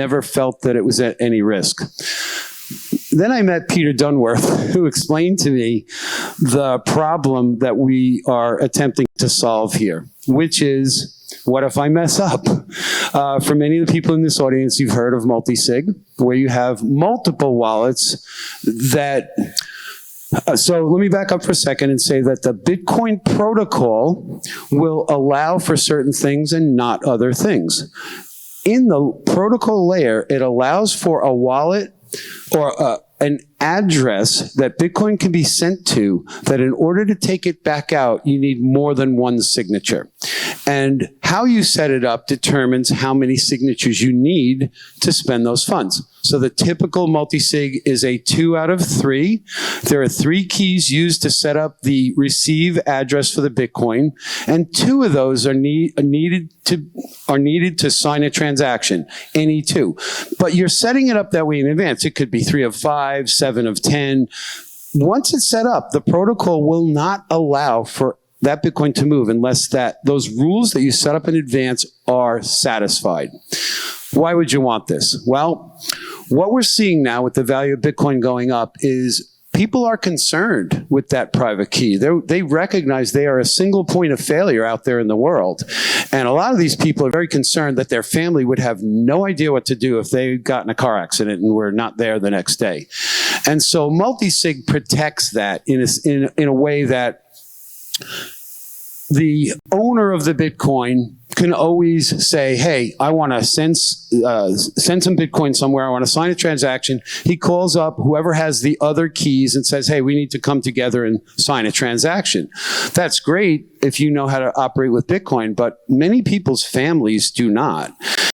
never felt that it was at any risk. Then I met Peter Dunworth, who explained to me the problem that we are attempting to solve here, which is, what if I mess up? For many of the people in this audience, you've heard of Multisig, where you have multiple wallets that... So let me back up for a second and say that the Bitcoin protocol will allow for certain things and not other things. In the protocol layer, it allows for a wallet or an address that Bitcoin can be sent to, that in order to take it back out, you need more than one signature. And how you set it up determines how many signatures you need to spend those funds. So the typical multisig is a 2 out of 3. There are 3 keys used to set up the receive address for the Bitcoin, and 2 of those are needed to sign a transaction, any 2. But you're setting it up that way in advance. It could be 3 of 5, 7 of 10. Once it's set up, the protocol will not allow for that Bitcoin to move unless those rules that you set up in advance are satisfied. Why would you want this? Well, what we're seeing now with the value of Bitcoin going up is people are concerned with that private key. They recognize they are a single point of failure out there in the world. And a lot of these people are very concerned that their family would have no idea what to do if they got in a car accident and were not there the next day. And so Multisig protects that in a way that the owner of the Bitcoin can always say, hey, I want to send some Bitcoin somewhere. I want to sign a transaction. He calls up whoever has the other keys and says, hey, we need to come together and sign a transaction. That's great if you know how to operate with Bitcoin, but many people's families do not.